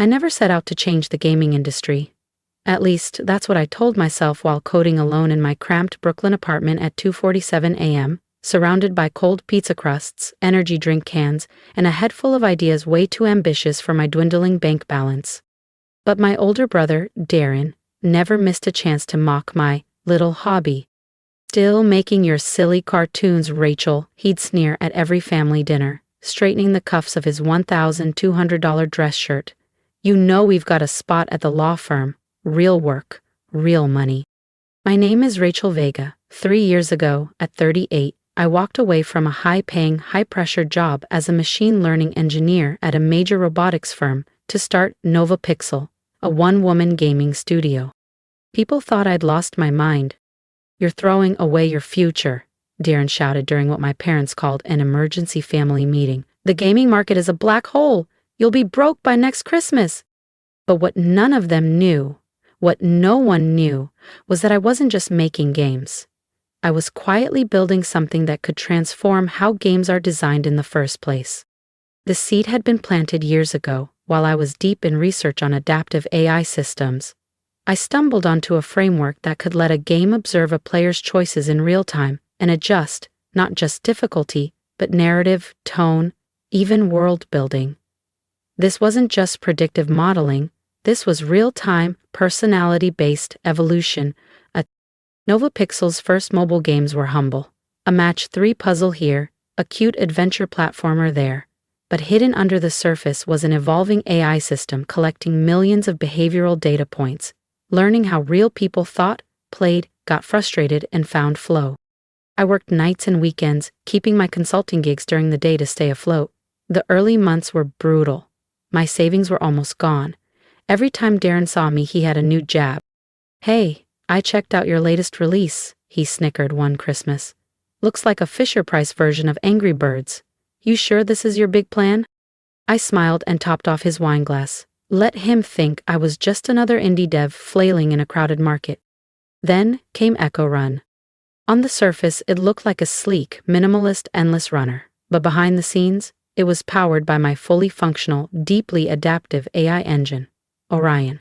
I never set out to change the gaming industry. At least, that's what I told myself while coding alone in my cramped Brooklyn apartment at 2:47 a.m., surrounded by cold pizza crusts, energy drink cans, and a head full of ideas way too ambitious for my dwindling bank balance. But my older brother, Darren, never missed a chance to mock my little hobby. "Still making your silly cartoons, Rachel," he'd sneer at every family dinner, straightening the cuffs of his $1,200 dress shirt. "You know we've got a spot at the law firm. Real work, real money." My name is Rachel Vega. 3 years ago, at 38, I walked away from a high-paying, high-pressure job as a machine learning engineer at a major robotics firm to start Nova Pixel, a one-woman gaming studio. People thought I'd lost my mind. "You're throwing away your future," Darren shouted during what my parents called an emergency family meeting. "The gaming market is a black hole. You'll be broke by next Christmas." But what none of them knew, what no one knew, was that I wasn't just making games. I was quietly building something that could transform how games are designed in the first place. The seed had been planted years ago, while I was deep in research on adaptive AI systems. I stumbled onto a framework that could let a game observe a player's choices in real time and adjust, not just difficulty, but narrative, tone, even world building. This wasn't just predictive modeling, this was real-time, personality-based evolution. Nova Pixel's first mobile games were humble. A match 3 puzzle here, a cute adventure platformer there. But hidden under the surface was an evolving AI system collecting millions of behavioral data points, learning how real people thought, played, got frustrated, and found flow. I worked nights and weekends, keeping my consulting gigs during the day to stay afloat. The early months were brutal. My savings were almost gone. Every time Darren saw me, he had a new jab. "Hey, I checked out your latest release," he snickered one Christmas. "Looks like a Fisher-Price version of Angry Birds. You sure this is your big plan?" I smiled and topped off his wine glass. Let him think I was just another indie dev flailing in a crowded market. Then came Echo Run. On the surface, it looked like a sleek, minimalist, endless runner. But behind the scenes, it was powered by my fully functional, deeply adaptive AI engine, Orion.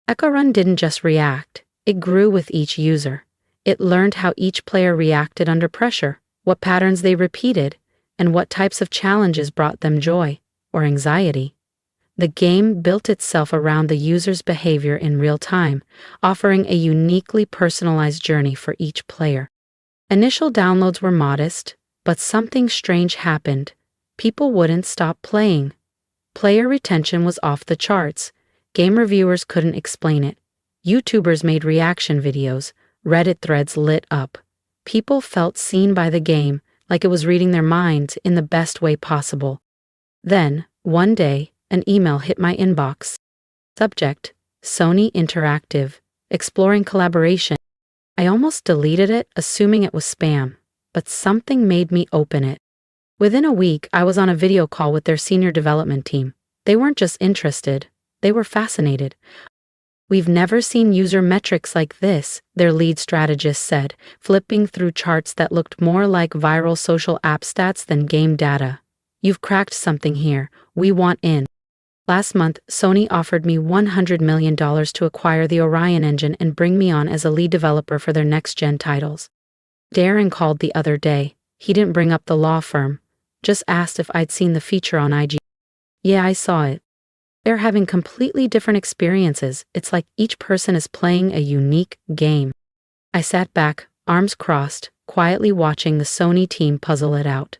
Echo Run didn't just react. It grew with each user. It learned how each player reacted under pressure, what patterns they repeated, and what types of challenges brought them joy or anxiety. The game built itself around the user's behavior in real time, offering a uniquely personalized journey for each player. Initial downloads were modest, but something strange happened. People wouldn't stop playing. Player retention was off the charts. Game reviewers couldn't explain it. YouTubers made reaction videos. Reddit threads lit up. People felt seen by the game, like it was reading their minds in the best way possible. Then, one day, an email hit my inbox. Subject: Sony Interactive, exploring collaboration. I almost deleted it, assuming it was spam, but something made me open it. Within a week, I was on a video call with their senior development team. They weren't just interested, they were fascinated. "We've never seen user metrics like this," their lead strategist said, flipping through charts that looked more like viral social app stats than game data. "You've cracked something here. We want in." Last month, Sony offered me $100 million to acquire the Orion engine and bring me on as a lead developer for their next-gen titles. Darren called the other day. He didn't bring up the law firm, just asked if I'd seen the feature on IG. "Yeah, I saw it. They're having completely different experiences. It's like each person is playing a unique game." I sat back, arms crossed, quietly watching the Sony team puzzle it out.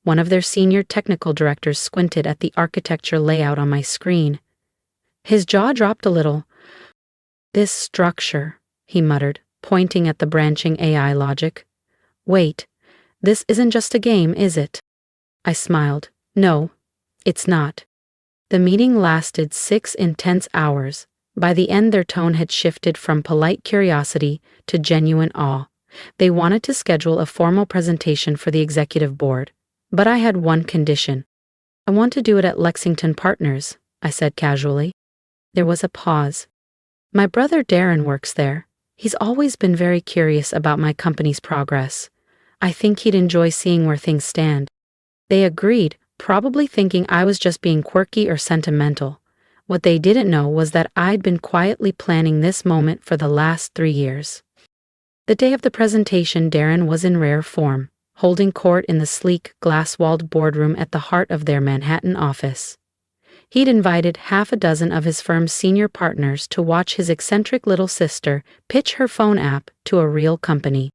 One of their senior technical directors squinted at the architecture layout on my screen. His jaw dropped a little. "This structure," he muttered, pointing at the branching AI logic. "Wait, this isn't just a game, is it?" I smiled. "No, it's not." The meeting lasted 6 intense hours. By the end, their tone had shifted from polite curiosity to genuine awe. They wanted to schedule a formal presentation for the executive board. But I had one condition. "I want to do it at Lexington Partners," I said casually. There was a pause. "My brother Darren works there. He's always been very curious about my company's progress. I think he'd enjoy seeing where things stand." They agreed, probably thinking I was just being quirky or sentimental. What they didn't know was that I'd been quietly planning this moment for the last 3 years. The day of the presentation, Darren was in rare form, holding court in the sleek, glass-walled boardroom at the heart of their Manhattan office. He'd invited half a dozen of his firm's senior partners to watch his eccentric little sister pitch her phone app to a real company.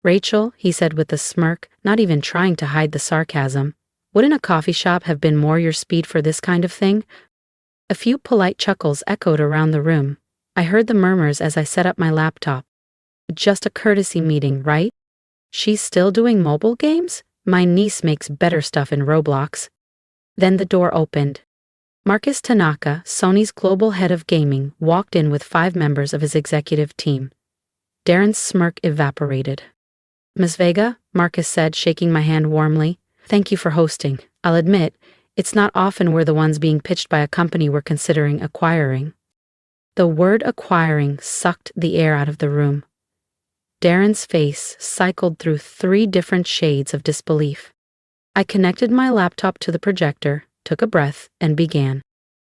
"Rachel," he said with a smirk, not even trying to hide the sarcasm, "wouldn't a coffee shop have been more your speed for this kind of thing?" A few polite chuckles echoed around the room. I heard the murmurs as I set up my laptop. "Just a courtesy meeting, right? She's still doing mobile games? My niece makes better stuff in Roblox." Then the door opened. Marcus Tanaka, Sony's global head of gaming, walked in with 5 members of his executive team. Darren's smirk evaporated. "Ms. Vega," Marcus said, shaking my hand warmly, "thank you for hosting. I'll admit, it's not often we're the ones being pitched by a company we're considering acquiring." The word acquiring sucked the air out of the room. Darren's face cycled through 3 different shades of disbelief. I connected my laptop to the projector, took a breath, and began.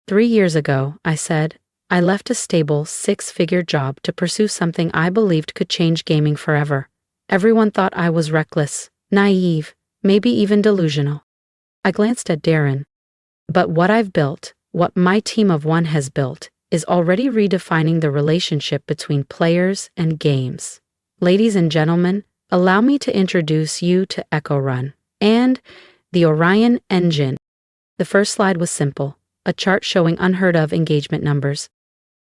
"3 years ago," I said, "I left a stable 6-figure job to pursue something I believed could change gaming forever. Everyone thought I was reckless, naive, maybe even delusional." I glanced at Darren. "But what I've built, what my team of 1 has built, is already redefining the relationship between players and games. Ladies and gentlemen, allow me to introduce you to Echo Run and the Orion Engine." The first slide was simple, a chart showing unheard-of engagement numbers.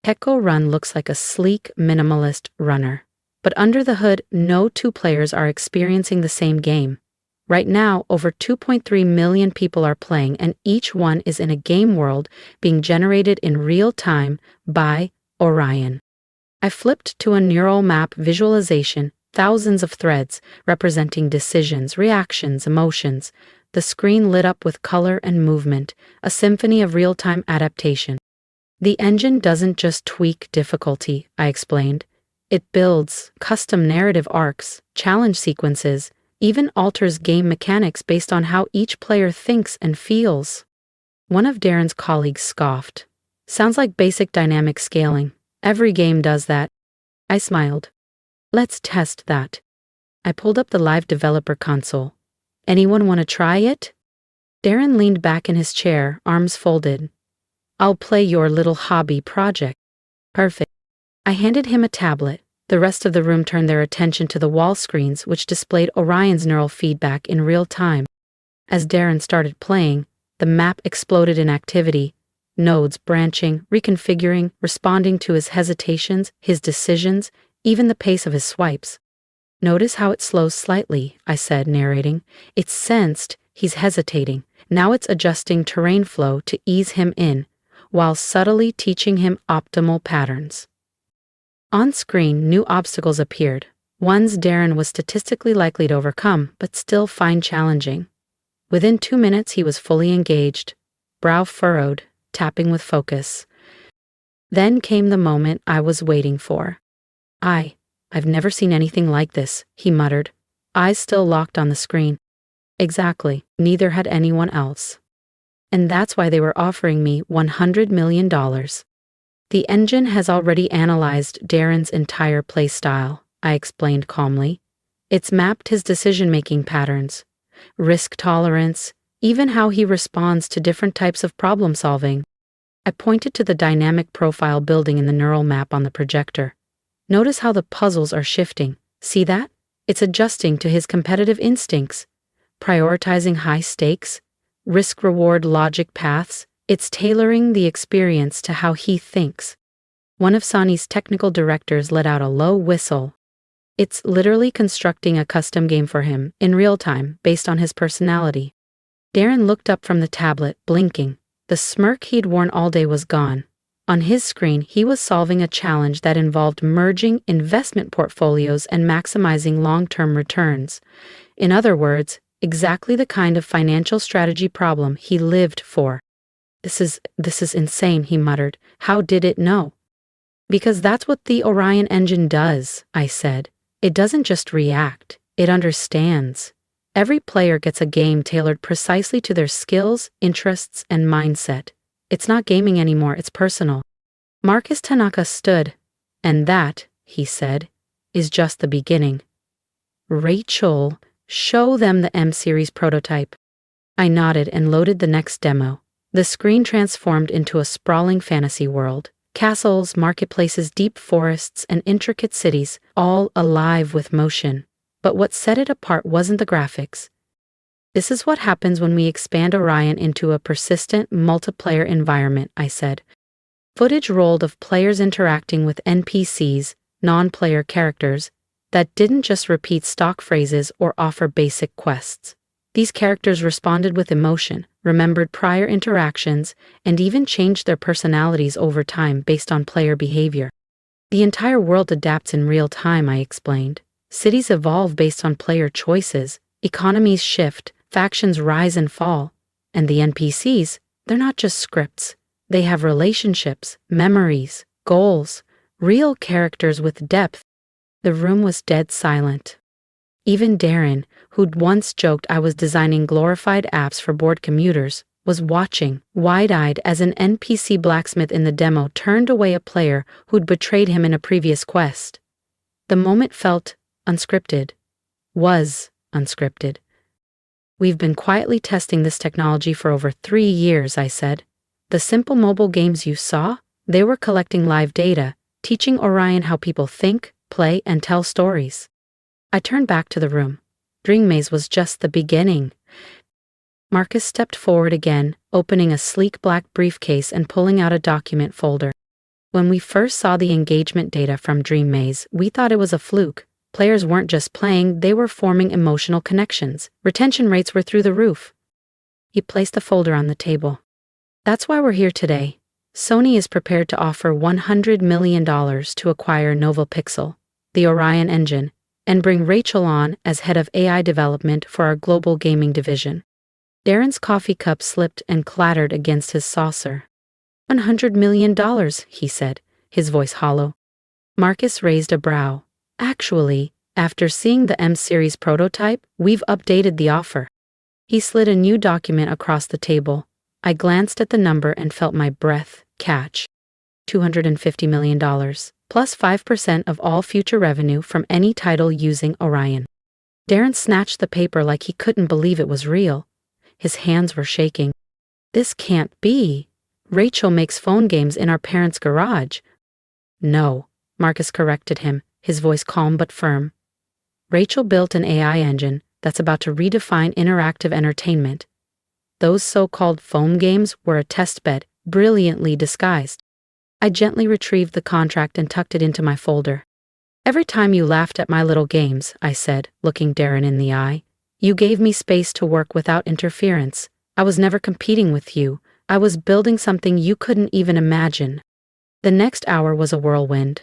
Echo Run looks like a sleek, minimalist runner. But under the hood, no 2 players are experiencing the same game. Right now, over 2.3 million people are playing, and each one is in a game world being generated in real time by Orion. I flipped to a neural map visualization, thousands of threads representing decisions, reactions, emotions. The screen lit up with color and movement, a symphony of real-time adaptation. "The engine doesn't just tweak difficulty," I explained. "It builds custom narrative arcs, challenge sequences, even alters game mechanics based on how each player thinks and feels." One of Darren's colleagues scoffed. "Sounds like basic dynamic scaling. Every game does that." I smiled. "Let's test that." I pulled up the live developer console. "Anyone want to try it?" Darren leaned back in his chair, arms folded. "I'll play your little hobby project." "Perfect." I handed him a tablet. The rest of the room turned their attention to the wall screens, which displayed Orion's neural feedback in real time. As Darren started playing, the map exploded in activity, nodes branching, reconfiguring, responding to his hesitations, his decisions, even the pace of his swipes. "Notice how it slows slightly," I said, narrating. "It's sensed he's hesitating. Now it's adjusting terrain flow to ease him in, while subtly teaching him optimal patterns." On screen, new obstacles appeared, ones Darren was statistically likely to overcome, but still find challenging. Within 2 minutes, he was fully engaged, brow furrowed, tapping with focus. Then came the moment I was waiting for. I've never seen anything like this," he muttered, eyes still locked on the screen. "Exactly, neither had anyone else. And that's why they were offering me $100 million. The engine has already analyzed Darren's entire playstyle," I explained calmly. "It's mapped his decision-making patterns, risk tolerance, even how he responds to different types of problem-solving." I pointed to the dynamic profile building in the neural map on the projector. "Notice how the puzzles are shifting. See that? It's adjusting to his competitive instincts, prioritizing high stakes, risk-reward logic paths. It's tailoring the experience to how he thinks." One of Sony's technical directors let out a low whistle. "It's literally constructing a custom game for him, in real time, based on his personality." Darren looked up from the tablet, blinking. The smirk he'd worn all day was gone. On his screen, he was solving a challenge that involved merging investment portfolios and maximizing long-term returns. In other words, exactly the kind of financial strategy problem he lived for. This is insane," he muttered. "How did it know?" "Because that's what the Orion engine does," I said. "It doesn't just react, it understands. Every player gets a game tailored precisely to their skills, interests, and mindset. It's not gaming anymore, it's personal. Marcus Tanaka stood. And that, he said, is just the beginning. Rachel, show them the M-Series prototype. I nodded and loaded the next demo. The screen transformed into a sprawling fantasy world. Castles, marketplaces, deep forests, and intricate cities, all alive with motion. But what set it apart wasn't the graphics. This is what happens when we expand Orion into a persistent, multiplayer environment, I said. Footage rolled of players interacting with NPCs, non-player characters, that didn't just repeat stock phrases or offer basic quests. These characters responded with emotion, remembered prior interactions, and even changed their personalities over time based on player behavior. The entire world adapts in real time, I explained. Cities evolve based on player choices, economies shift, factions rise and fall, and the NPCs, they're not just scripts. They have relationships, memories, goals, real characters with depth. The room was dead silent. Even Darren, who'd once joked I was designing glorified apps for bored commuters, was watching, wide-eyed as an NPC blacksmith in the demo turned away a player who'd betrayed him in a previous quest. The moment felt unscripted. Was unscripted. We've been quietly testing this technology for over 3 years, I said. The simple mobile games you saw, they were collecting live data, teaching Orion how people think, play, and tell stories. I turned back to the room. Dream Maze was just the beginning. Marcus stepped forward again, opening a sleek black briefcase and pulling out a document folder. When we first saw the engagement data from Dream Maze, we thought it was a fluke. Players weren't just playing, they were forming emotional connections. Retention rates were through the roof. He placed the folder on the table. That's why we're here today. Sony is prepared to offer $100 million to acquire NovaPixel, the Orion engine, and bring Rachel on as head of AI development for our global gaming division. Darren's coffee cup slipped and clattered against his saucer. $100 million, he said, his voice hollow. Marcus raised a brow. Actually, after seeing the M-Series prototype, we've updated the offer. He slid a new document across the table. I glanced at the number and felt my breath catch. $250 million, plus 5% of all future revenue from any title using Orion. Darren snatched the paper like he couldn't believe it was real. His hands were shaking. This can't be. Rachel makes phone games in our parents' garage. No, Marcus corrected him, his voice calm but firm. Rachel built an AI engine that's about to redefine interactive entertainment. Those so-called phone games were a testbed, brilliantly disguised. I gently retrieved the contract and tucked it into my folder. Every time you laughed at my little games, I said, looking Darren in the eye, you gave me space to work without interference. I was never competing with you. I was building something you couldn't even imagine. The next hour was a whirlwind.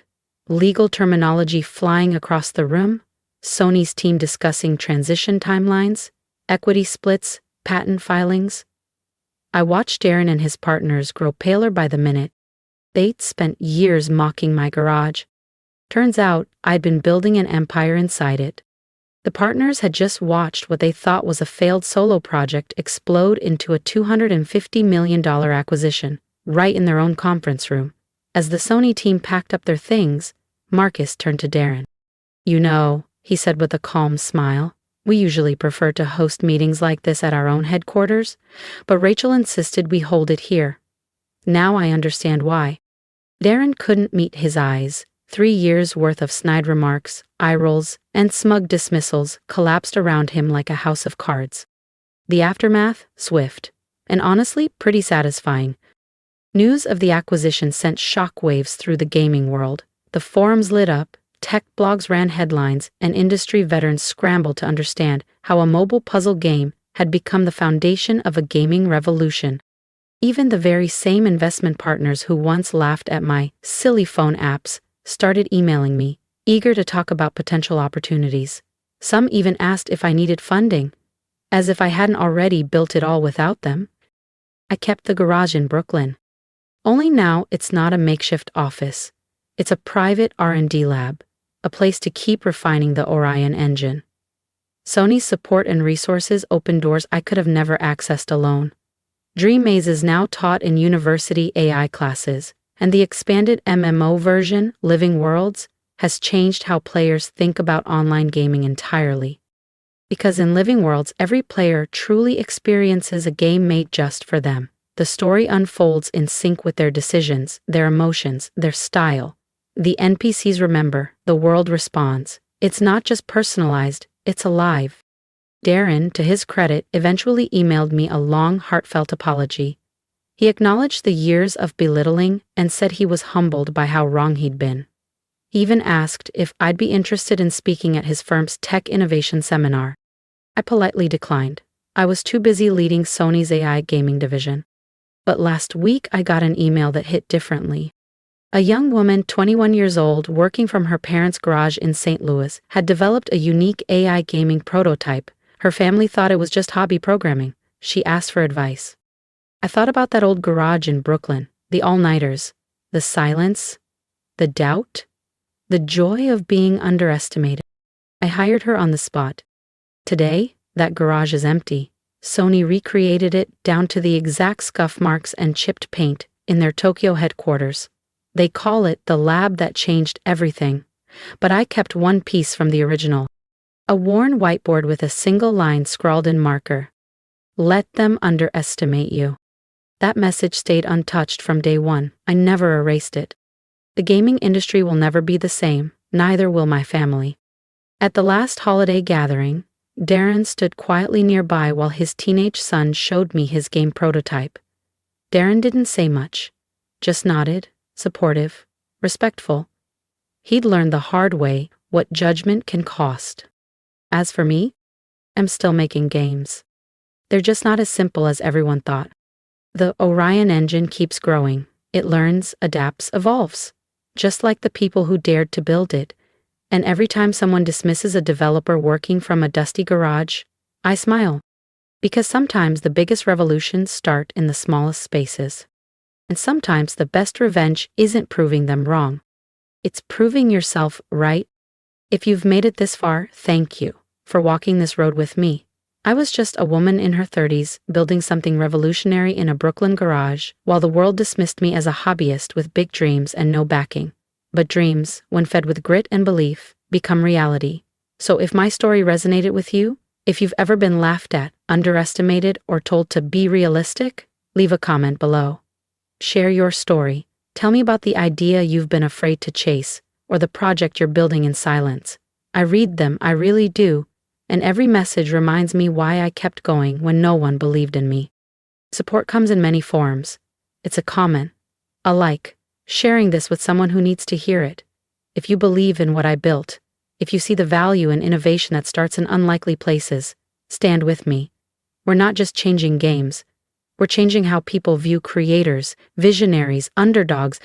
Legal terminology flying across the room, Sony's team discussing transition timelines, equity splits, patent filings. I watched Darren and his partners grow paler by the minute. They'd spent years mocking my garage. Turns out, I'd been building an empire inside it. The partners had just watched what they thought was a failed solo project explode into a $250 million acquisition, right in their own conference room. As the Sony team packed up their things, Marcus turned to Darren. You know, he said with a calm smile, we usually prefer to host meetings like this at our own headquarters, but Rachel insisted we hold it here. Now I understand why. Darren couldn't meet his eyes. 3 years' worth of snide remarks, eye rolls, and smug dismissals collapsed around him like a house of cards. The aftermath, swift, and honestly pretty satisfying. News of the acquisition sent shockwaves through the gaming world. The forums lit up, tech blogs ran headlines, and industry veterans scrambled to understand how a mobile puzzle game had become the foundation of a gaming revolution. Even the very same investment partners who once laughed at my silly phone apps started emailing me, eager to talk about potential opportunities. Some even asked if I needed funding, as if I hadn't already built it all without them. I kept the garage in Brooklyn. Only now it's not a makeshift office. It's a private R&D lab, a place to keep refining the Orion engine. Sony's support and resources opened doors I could have never accessed alone. Dream Maze is now taught in university AI classes, and the expanded MMO version, Living Worlds, has changed how players think about online gaming entirely. Because in Living Worlds, every player truly experiences a game made just for them. The story unfolds in sync with their decisions, their emotions, their style. The NPCs remember, the world responds. It's not just personalized, it's alive. Darren, to his credit, eventually emailed me a long, heartfelt apology. He acknowledged the years of belittling and said he was humbled by how wrong he'd been. He even asked if I'd be interested in speaking at his firm's tech innovation seminar. I politely declined. I was too busy leading Sony's AI gaming division. But last week I got an email that hit differently. A young woman, 21 years old, working from her parents' garage in St. Louis, had developed a unique AI gaming prototype. Her family thought it was just hobby programming. She asked for advice. I thought about that old garage in Brooklyn, the all-nighters, the silence, the doubt, the joy of being underestimated. I hired her on the spot. Today, that garage is empty. Sony recreated it down to the exact scuff marks and chipped paint in their Tokyo headquarters. They call it the lab that changed everything. But I kept one piece from the original. A worn whiteboard with a single line scrawled in marker. Let them underestimate you. That message stayed untouched from day one. I never erased it. The gaming industry will never be the same, neither will my family. At the last holiday gathering, Darren stood quietly nearby while his teenage son showed me his game prototype. Darren didn't say much, just nodded, supportive, respectful. He'd learned the hard way what judgment can cost. As for me, I'm still making games. They're just not as simple as everyone thought. The Orion engine keeps growing. It learns, adapts, evolves, just like the people who dared to build it. And every time someone dismisses a developer working from a dusty garage, I smile. Because sometimes the biggest revolutions start in the smallest spaces. And sometimes the best revenge isn't proving them wrong. It's proving yourself right. If you've made it this far, thank you for walking this road with me. I was just a woman in her 30s building something revolutionary in a Brooklyn garage while the world dismissed me as a hobbyist with big dreams and no backing. But dreams, when fed with grit and belief, become reality. So if my story resonated with you, if you've ever been laughed at, underestimated, or told to be realistic, leave a comment below. Share your story. Tell me about the idea you've been afraid to chase, or the project you're building in silence. I read them, I really do, and every message reminds me why I kept going when no one believed in me. Support comes in many forms. It's a comment, a like, sharing this with someone who needs to hear it. If you believe in what I built, if you see the value in innovation that starts in unlikely places, stand with me. We're not just changing games. We're changing how people view creators, visionaries, underdogs.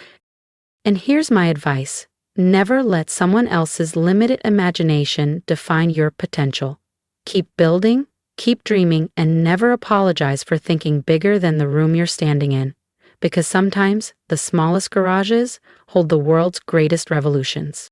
And here's my advice. Never let someone else's limited imagination define your potential. Keep building, keep dreaming, and never apologize for thinking bigger than the room you're standing in. Because sometimes the smallest garages hold the world's greatest revolutions.